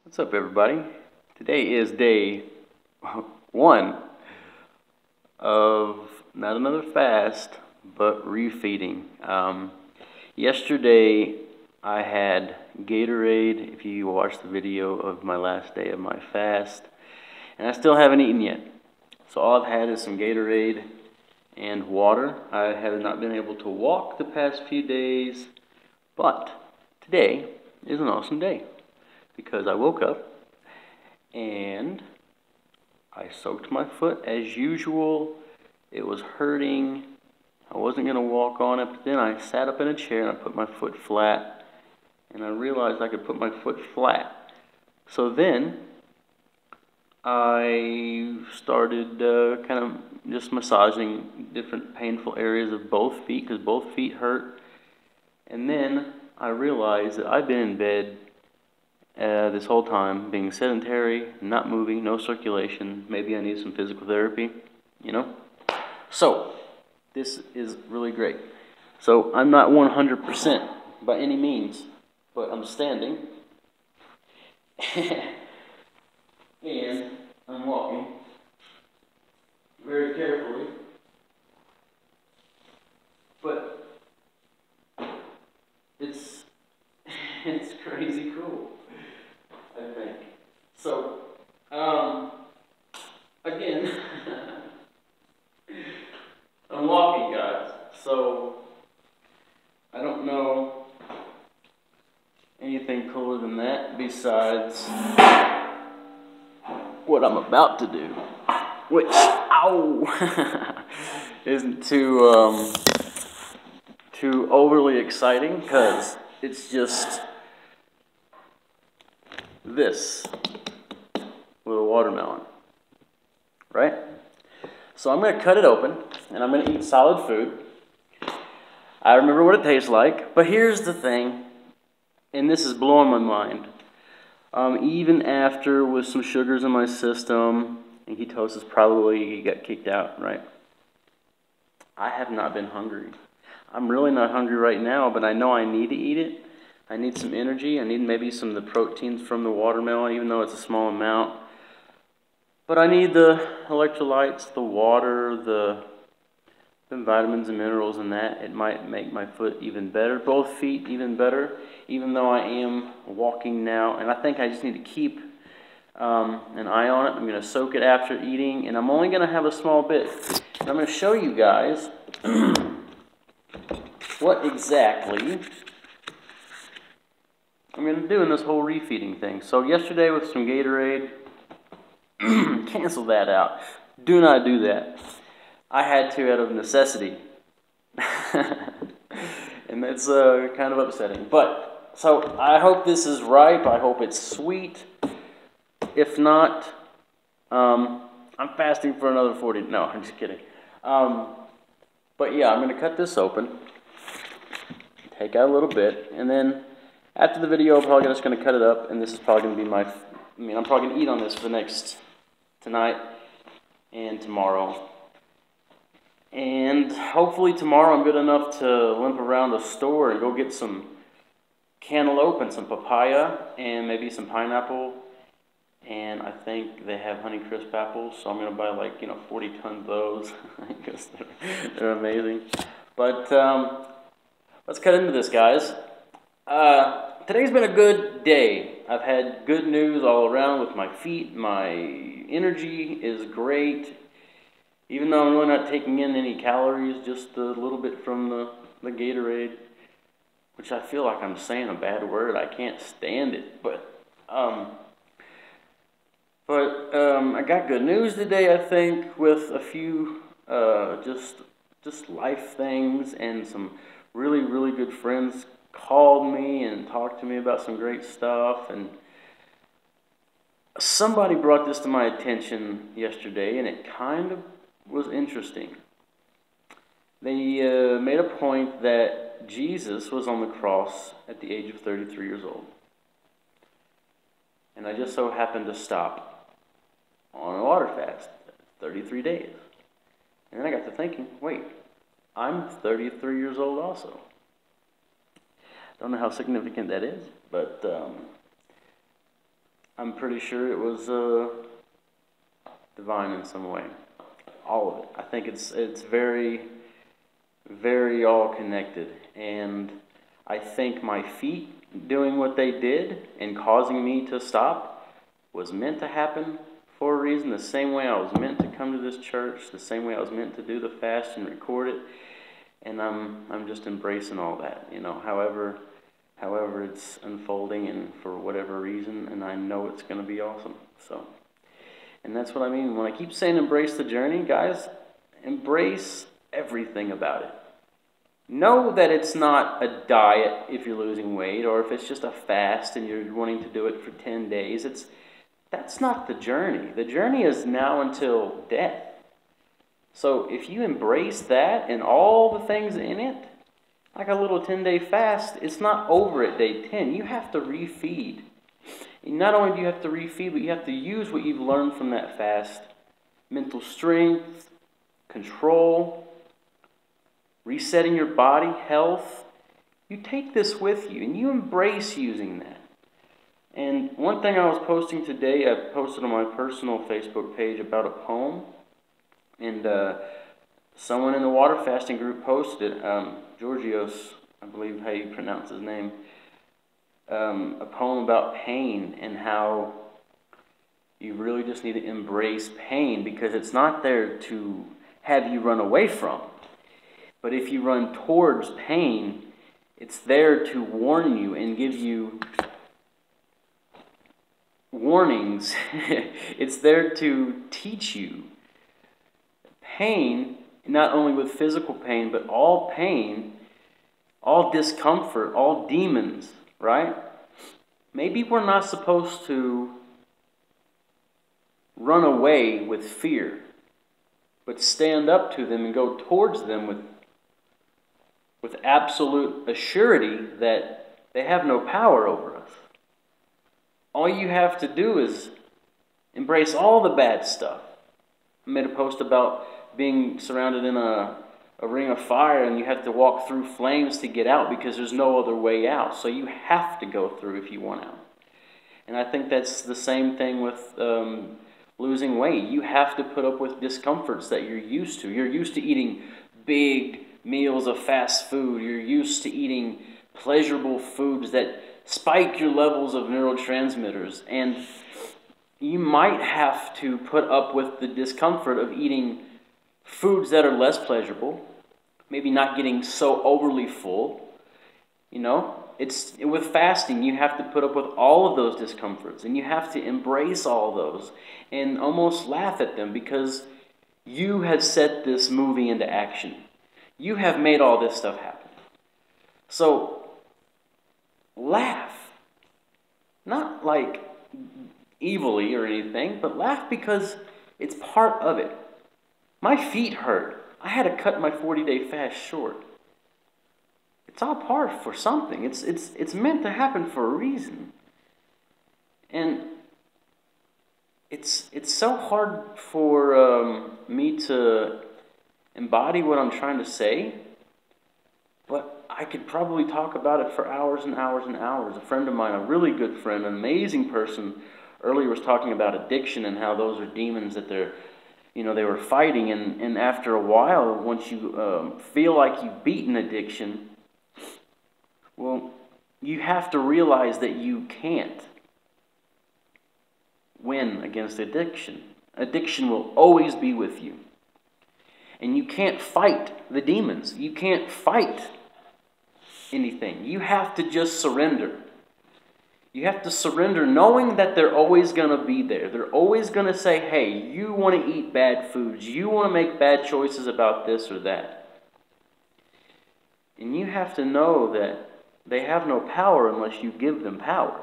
What's up, everybody? Today is day one of not another fast, but refeeding. Yesterday I had Gatorade, if you watched the video of my last day of my fast, and I still haven't eaten yet. So all I've had is some Gatorade and water. I have not been able to walk the past few days, but today is an awesome day because I woke up and I soaked my foot as usual. It was hurting. I wasn't going to walk on it, but then I sat up in a chair and I put my foot flat, and I realized I could put my foot flat. So then I started kind of just massaging different painful areas of both feet because both feet hurt. And then I realized that I've been in bed this whole time, being sedentary, not moving, no circulation. Maybe I need some physical therapy, you know? So, this is really great. So, I'm not 100% by any means, but I'm standing. And I'm walking very carefully. But it's crazy cool, I think. So, again, I'm walking, guys. So, I don't know anything cooler than that besides what I'm about to do, which, ow, isn't too overly exciting because it's just this with a watermelon, right? So I'm going to cut it open, and I'm going to eat solid food. I remember what it tastes like, but here's the thing, and this is blowing my mind. Even after with some sugars in my system, and ketosis probably got kicked out, right? I have not been hungry. I'm really not hungry right now, but I know I need to eat it. I need some energy. I need maybe some of the proteins from the watermelon, even though it's a small amount. But I need the electrolytes, the water, the vitamins and minerals in that. It might make my foot even better, both feet even better, even though I am walking now. And I think I just need to keep an eye on it. I'm going to soak it after eating, and I'm only going to have a small bit. And I'm going to show you guys what exactly I'm going to do in this whole refeeding thing. So yesterday with some Gatorade, cancel that out. Do not do that. I had to out of necessity. And that's kind of upsetting. But, so I hope this is ripe. I hope it's sweet. If not, I'm fasting for another 40. No, I'm just kidding. But yeah, I'm going to cut this open. Take out a little bit. And then after the video, I'm probably just going to cut it up. And this is probably going to be I'm probably going to eat on this for the next tonight and tomorrow. And hopefully tomorrow I'm good enough to limp around the store and go get some cantaloupe and some papaya and maybe some pineapple. And I think they have Honeycrisp apples, so I'm going to buy 40 tons of those because they're amazing. But let's cut into this, guys. Today's been a good day. I've had good news all around with my feet. My energy is great. Even though I'm really not taking in any calories, just a little bit from the Gatorade, which I feel like I'm saying a bad word. I can't stand it. But I got good news today, I think, with a few just life things, and some really, really good friends called me and talked to me about some great stuff. And somebody brought this to my attention yesterday, and it kind of was interesting. They made a point that Jesus was on the cross at the age of 33 years old. And I just so happened to stop on a water fast, 33 days. And then I got to thinking, wait, I'm 33 years old also. Don't know how significant that is, but I'm pretty sure it was divine in some way. All of it. I think it's very, very all connected. And I think my feet doing what they did and causing me to stop was meant to happen for a reason. The same way I was meant to come to this church, the same way I was meant to do the fast and record it. And I'm just embracing all that, you know, however it's unfolding and for whatever reason, and I know it's going to be awesome. So, and that's what I mean when I keep saying embrace the journey, guys. Embrace everything about it. Know that it's not a diet if you're losing weight, or if it's just a fast and you're wanting to do it for 10 days. That's not the journey. The journey is now until death. So if you embrace that and all the things in it, like a little 10-day fast, it's not over at day 10. You have to refeed. And not only do you have to refeed, but you have to use what you've learned from that fast. Mental strength, control, resetting your body, health. You take this with you and you embrace using that. And one thing I was posting today, I posted on my personal Facebook page about a poem. And someone in the water fasting group posted it, Georgios, I believe how you pronounce his name, a poem about pain and how you really just need to embrace pain because it's not there to have you run away from. But if you run towards pain, it's there to warn you and give you warnings. It's there to teach you. Pain, not only with physical pain, but all pain, all discomfort, all demons, right? Maybe we're not supposed to run away with fear, but stand up to them and go towards them with absolute assurity that they have no power over us. All you have to do is embrace all the bad stuff. I made a post about being surrounded in a ring of fire and you have to walk through flames to get out because there's no other way out. So you have to go through if you want out. And I think that's the same thing with losing weight. You have to put up with discomforts that you're used to. You're used to eating big meals of fast food. You're used to eating pleasurable foods that spike your levels of neurotransmitters. And you might have to put up with the discomfort of eating foods that are less pleasurable, maybe not getting so overly full. You know, it's with fasting, you have to put up with all of those discomforts, and you have to embrace all those and almost laugh at them because you have set this movie into action. You have made all this stuff happen. So, laugh. Not like evilly or anything, but laugh because it's part of it. My feet hurt. I had to cut my 40-day fast short. It's all part for something. It's meant to happen for a reason. And it's so hard for me to embody what I'm trying to say, but I could probably talk about it for hours and hours and hours. A friend of mine, a really good friend, an amazing person, earlier was talking about addiction and how those are demons that they were fighting. And after a while, once you feel like you've beaten addiction, well, you have to realize that you can't win against addiction. Addiction will always be with you. And you can't fight the demons. You can't fight anything. You have to just surrender. You have to surrender knowing that they're always going to be there. They're always going to say, hey, you want to eat bad foods. You want to make bad choices about this or that. And you have to know that they have no power unless you give them power.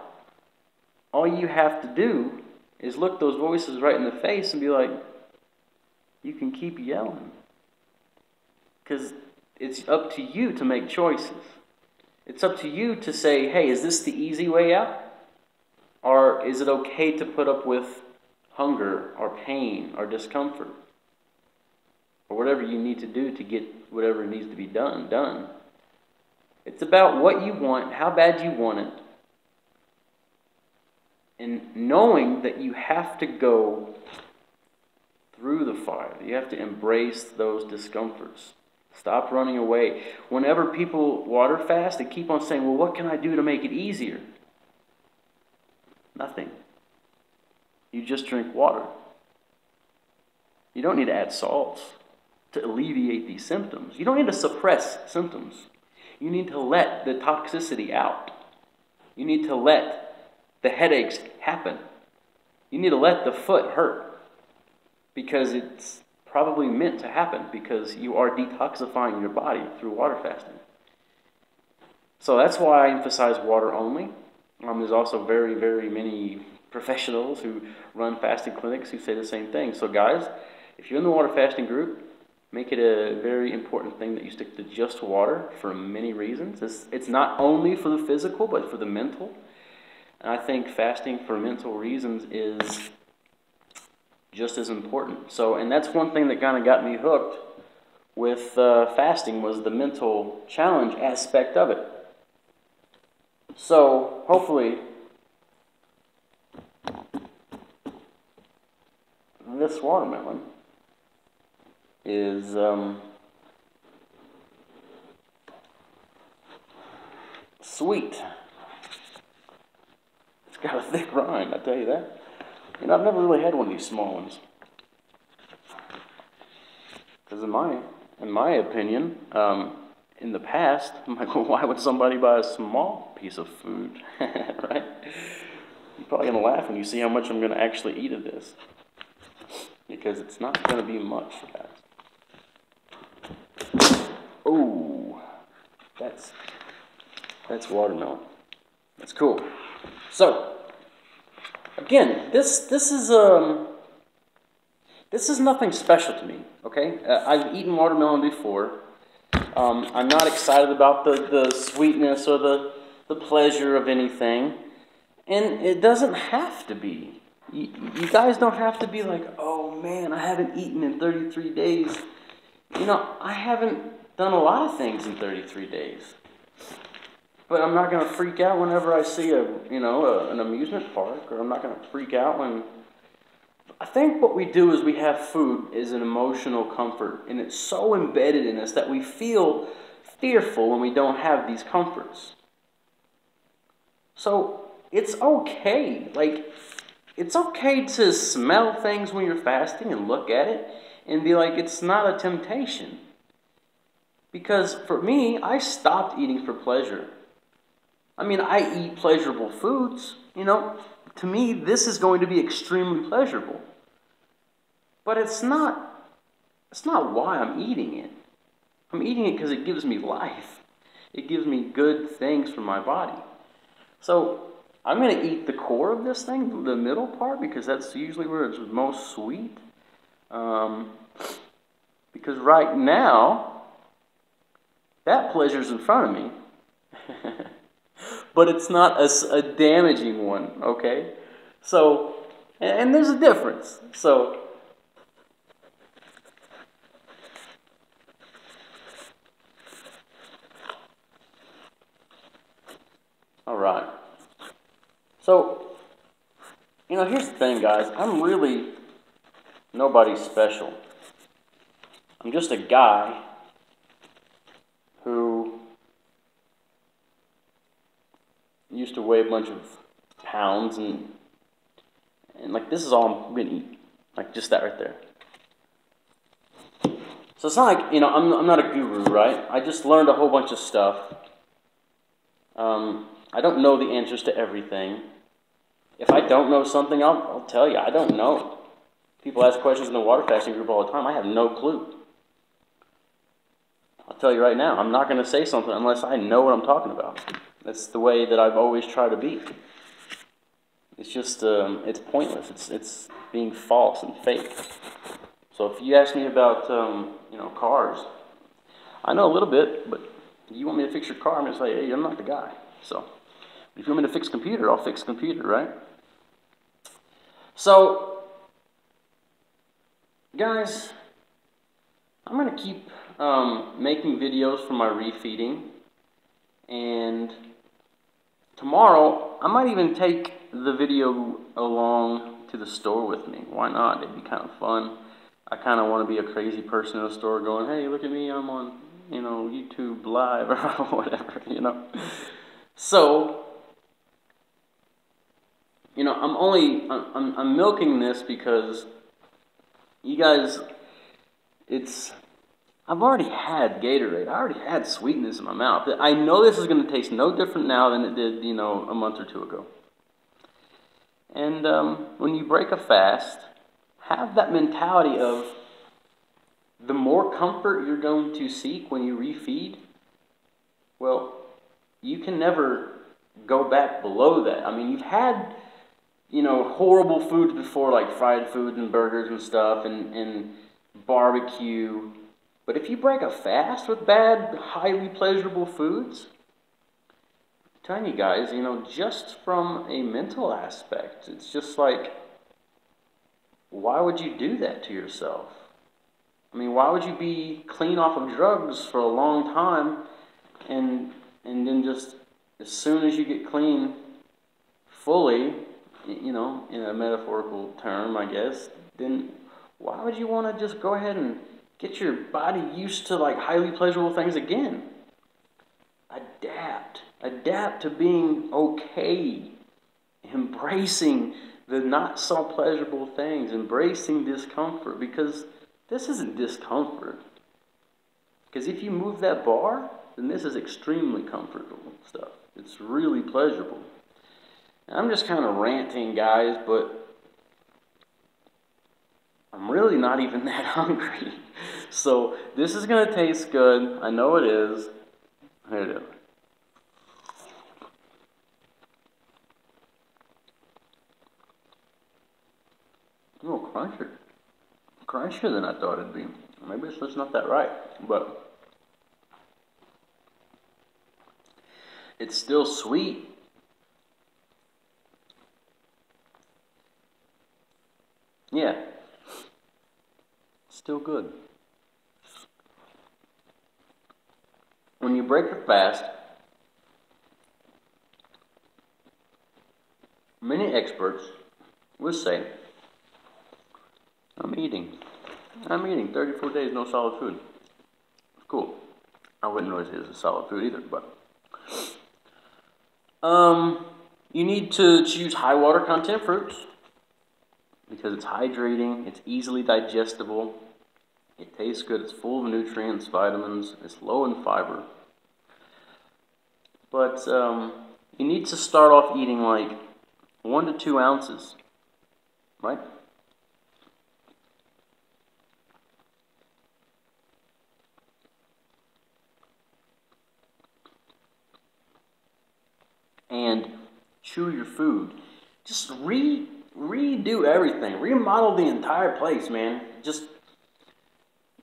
All you have to do is look those voices right in the face and be like, you can keep yelling. Because it's up to you to make choices. It's up to you to say, hey, is this the easy way out? Or is it okay to put up with hunger or pain or discomfort? Or whatever you need to do to get whatever needs to be done. It's about what you want, how bad you want it. And knowing that you have to go through the fire, you have to embrace those discomforts. Stop running away. Whenever people water fast, they keep on saying, well, what can I do to make it easier? Nothing. You just drink water. You don't need to add salts to alleviate these symptoms. You don't need to suppress symptoms. You need to let the toxicity out. You need to let the headaches happen. You need to let the foot hurt because it's probably meant to happen because you are detoxifying your body through water fasting. So that's why I emphasize water only. There's also very, very many professionals who run fasting clinics who say the same thing. So guys, if you're in the water fasting group, make it a very important thing that you stick to just water for many reasons. It's not only for the physical, but for the mental. And I think fasting for mental reasons is just as important. So, and that's one thing that kind of got me hooked with fasting was the mental challenge aspect of it. So, hopefully, this watermelon is sweet. It's got a thick rind, I tell you that. You know, I've never really had one of these small ones. Because in my opinion, in the past, I'm like, well, why would somebody buy a small piece of food, right? You're probably going to laugh when you see how much I'm going to actually eat of this. Because it's not going to be much, guys. Oh, that's watermelon. That's cool. So, again, this is nothing special to me, okay? I've eaten watermelon before. I'm not excited about the sweetness or the pleasure of anything. And it doesn't have to be. You guys don't have to be like, oh man, I haven't eaten in 33 days. You know, I haven't done a lot of things in 33 days. But I'm not going to freak out whenever I see an amusement park, or I'm not going to freak out when... I think what we do is we have food as an emotional comfort, and it's so embedded in us that we feel fearful when we don't have these comforts. So it's okay. Like, it's okay to smell things when you're fasting and look at it and be like, it's not a temptation. Because for me, I stopped eating for pleasure. I mean, I eat pleasurable foods. You know, to me, this is going to be extremely pleasurable. But it's not why I'm eating it. I'm eating it because it gives me life. It gives me good things for my body. So I'm going to eat the core of this thing, the middle part, because that's usually where it's most sweet. Because right now, that pleasure's in front of me. But it's not a damaging one, okay? So, and there's a difference. So, all right. So, you know, here's the thing, guys. I'm really nobody special. I'm just a guy who used to weigh a bunch of pounds and like this is all I'm gonna eat, like just that right there. So it's not like, you know, I'm not a guru, right? I just learned a whole bunch of stuff. I don't know the answers to everything. If I don't know something, I'll tell you. I don't know. People ask questions in the water fasting group all the time. I have no clue. I'll tell you right now, I'm not going to say something unless I know what I'm talking about. That's the way that I've always tried to be. It's just, it's pointless. It's being false and fake. So if you ask me about, cars, I know a little bit, but if you want me to fix your car, I'm going to say, hey, I'm not the guy. So if you want me to fix a computer, I'll fix a computer, right? So, guys, I'm going to keep making videos for my refeeding, and tomorrow I might even take the video along to the store with me. Why not? It'd be kind of fun. I kind of want to be a crazy person in the store going, hey, look at me, I'm on, you know, YouTube Live or whatever, you know. So, you know, I'm milking this because you guys, I've already had Gatorade. I already had sweetness in my mouth. I know this is going to taste no different now than it did, you know, a month or two ago. And when you break a fast, have that mentality of the more comfort you're going to seek when you refeed, well, you can never go back below that. I mean, you've had, you know, horrible foods before, like fried foods and burgers and stuff and barbecue. But if you break a fast with bad, highly pleasurable foods, I'm telling you guys, you know, just from a mental aspect, it's just like, why would you do that to yourself? I mean, why would you be clean off of drugs for a long time and then just as soon as you get clean fully, you know, in a metaphorical term, I guess, then why would you want to just go ahead and get your body used to like highly pleasurable things again? Adapt to being okay, embracing the not so pleasurable things, embracing discomfort, because this isn't discomfort. Because if you move that bar, then this is extremely comfortable stuff. It's really pleasurable. And I'm just kind of ranting, guys, but I'm really not even that hungry. So this is going to taste good. I know it is. Here it is. Oh, crunchier. Crunchier than I thought it'd be. Maybe it's just not that right, but it's still sweet. Yeah. Still good. When you break a fast, many experts will say, I'm eating 34 days, no solid food. It's cool. I wouldn't really say it's a solid food either, but you need to choose high water content fruits because it's hydrating, it's easily digestible, it tastes good, it's full of nutrients, vitamins, it's low in fiber. But you need to start off eating like 1 to 2 ounces, right? And chew your food. Just redo everything. Remodel the entire place, man. Just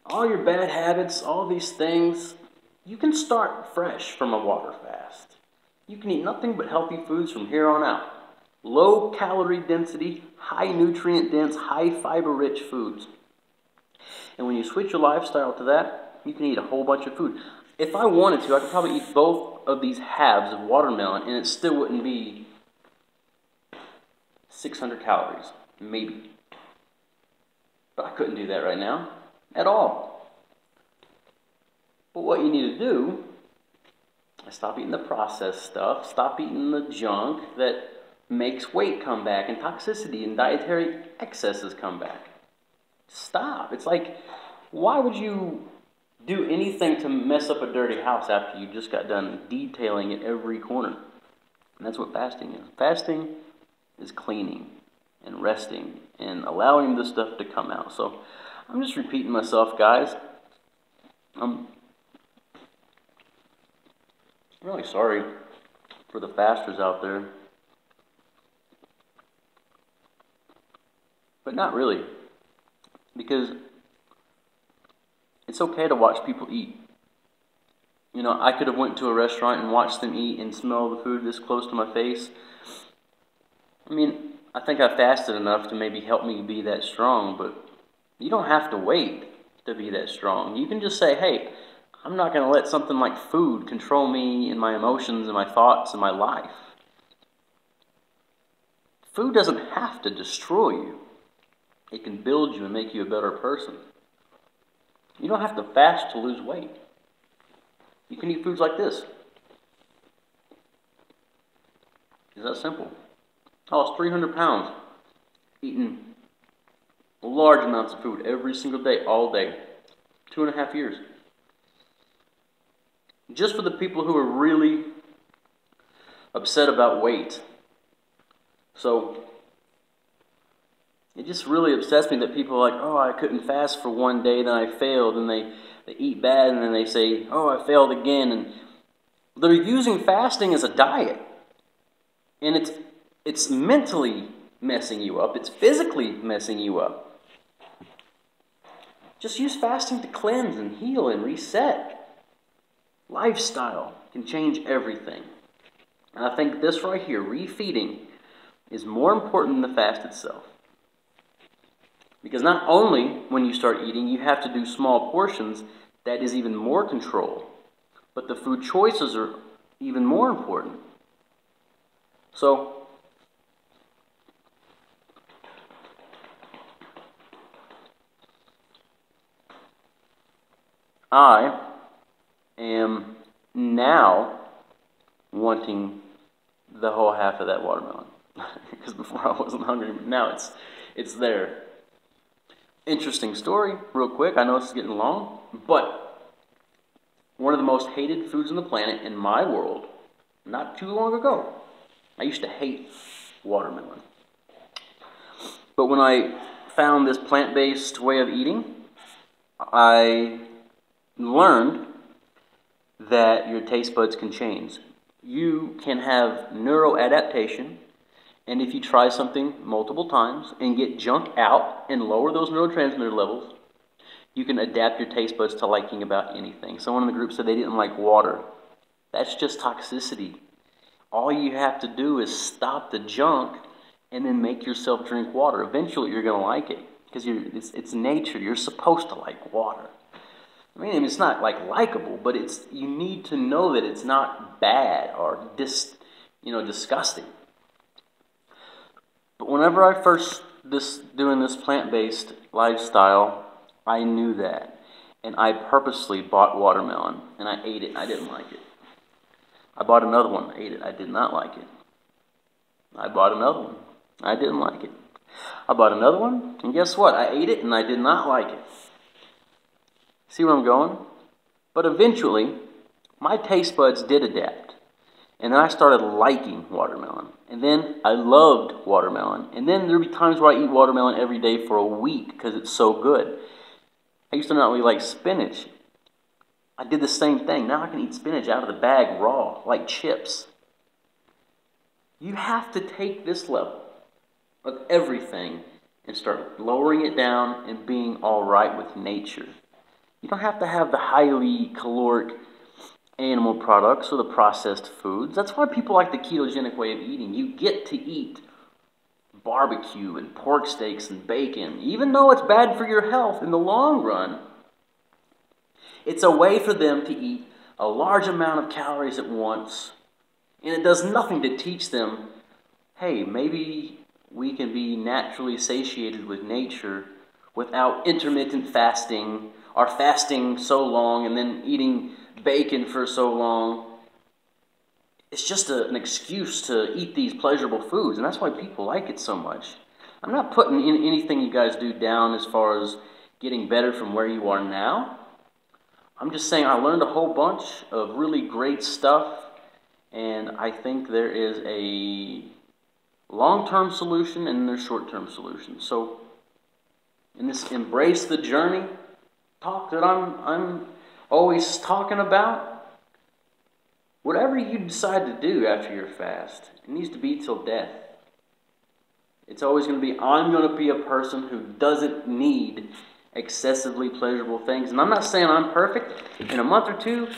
all your bad habits, all these things. You can start fresh from a water fast. You can eat nothing but healthy foods from here on out. Low calorie density, high nutrient dense, high fiber rich foods. And when you switch your lifestyle to that, you can eat a whole bunch of food. If I wanted to, I could probably eat both of these halves of watermelon and it still wouldn't be 600 calories, maybe. But I couldn't do that right now, at all. But what you need to do is stop eating the processed stuff, stop eating the junk that makes weight come back and toxicity and dietary excesses come back. Stop. It's like, why would you do anything to mess up a dirty house after you just got done detailing it every corner? And that's what fasting is. Fasting is cleaning and resting and allowing the stuff to come out. So I'm just repeating myself, guys. I'm really sorry for the fasters out there. But not really. Because it's okay to watch people eat. You know, I could have went to a restaurant and watched them eat and smell the food this close to my face. I mean, I think I fasted enough to maybe help me be that strong, but you don't have to wait to be that strong. You can just say, hey, I'm not going to let something like food control me and my emotions and my thoughts and my life. Food doesn't have to destroy you. It can build you and make you a better person. You don't have to fast to lose weight. You can eat foods like this. It's that simple. I lost 300 pounds eating large amounts of food every single day, all day. 2.5 years. Just for the people who are really upset about weight. So, it just really upsets me that people are like, oh, I couldn't fast for one day, then I failed, and they eat bad, and then they say, oh, I failed again. And they're using fasting as a diet. And it's mentally messing you up. It's physically messing you up. Just use fasting to cleanse and heal and reset. Lifestyle can change everything. And I think this right here, refeeding, is more important than the fast itself. Because not only when you start eating, you have to do small portions, that is even more control. But the food choices are even more important. So, I am now wanting the whole half of that watermelon. Because before I wasn't hungry, but now it's there. Interesting story, real quick. I know it's getting long, but one of the most hated foods on the planet in my world, not too long ago, I used to hate watermelon. But when I found this plant-based way of eating, I learned that your taste buds can change. You can have neuroadaptation, and if you try something multiple times and get junk out and lower those neurotransmitter levels, you can adapt your taste buds to liking about anything. Someone in the group said they didn't like water. That's just toxicity. All you have to do is stop the junk and then make yourself drink water. Eventually you're going to like it because it's nature. You're supposed to like water. I mean, it's not like likable, but you need to know that it's not bad or disgusting. But whenever I first doing this plant-based lifestyle, I knew that. And I purposely bought watermelon, and I ate it. I didn't like it. I bought another one. I ate it. I did not like it. I bought another one. I didn't like it. I bought another one, and guess what? I ate it, and I did not like it. See where I'm going? But eventually, my taste buds did adapt. And then I started liking watermelon. And then I loved watermelon. And then there'd be times where I eat watermelon every day for a week because it's so good. I used to not really like spinach. I did the same thing. Now I can eat spinach out of the bag raw, like chips. You have to take this level of everything and start lowering it down and being all right with nature. You don't have to have the highly caloric animal products or the processed foods. That's why people like the ketogenic way of eating. You get to eat barbecue and pork steaks and bacon. Even though it's bad for your health in the long run, it's a way for them to eat a large amount of calories at once. And it does nothing to teach them, hey, maybe we can be naturally satiated with nature without intermittent fasting or fasting so long and then eating bacon for so long. It's just an excuse to eat these pleasurable foods, and that's why people like it so much. I'm not putting anything you guys do down as far as getting better from where you are now. I'm just saying I learned a whole bunch of really great stuff, and I think there is a long-term solution and there's short-term solution. So in this embrace the journey talk that I'm always talking about, whatever you decide to do after your fast, it needs to be till death. It's always going to be, I'm going to be a person who doesn't need excessively pleasurable things. And I'm not saying I'm perfect. In a month or two,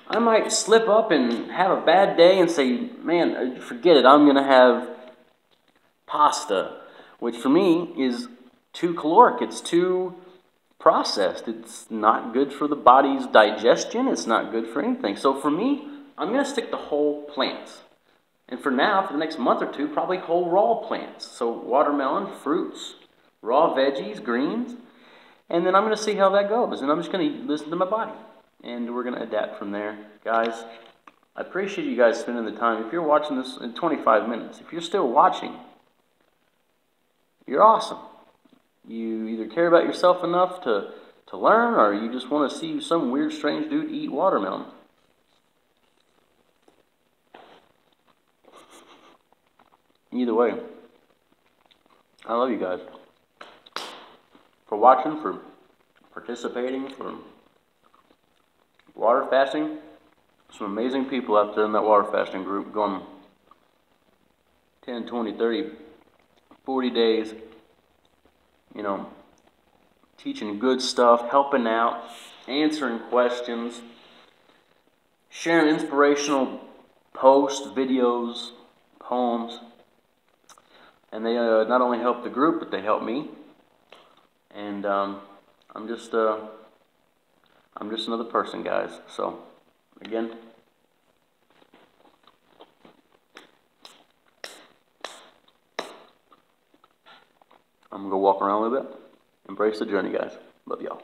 I might slip up and have a bad day and say, man, forget it, I'm going to have pasta, which for me is too caloric. It's too processed. It's not good for the body's digestion. It's not good for anything. So for me, I'm going to stick to whole plants. And for now, for the next month or two, probably whole raw plants. So watermelon, fruits, raw veggies, greens. And then I'm going to see how that goes. And I'm just going to listen to my body. And we're going to adapt from there. Guys, I appreciate you guys spending the time. If you're watching this in 25 minutes, if you're still watching, you're awesome. You either care about yourself enough to learn, or you just want to see some weird, strange dude eat watermelon. Either way, I love you guys for watching, for participating, for water fasting. Some amazing people out there in that water fasting group going 10, 20, 30, 40 days, you know, teaching good stuff, helping out, answering questions, sharing inspirational posts, videos, poems. And they not only help the group, but they help me. And I'm just another person, guys. So, again, I'm gonna go walk around a little bit. Embrace the journey, guys. Love y'all.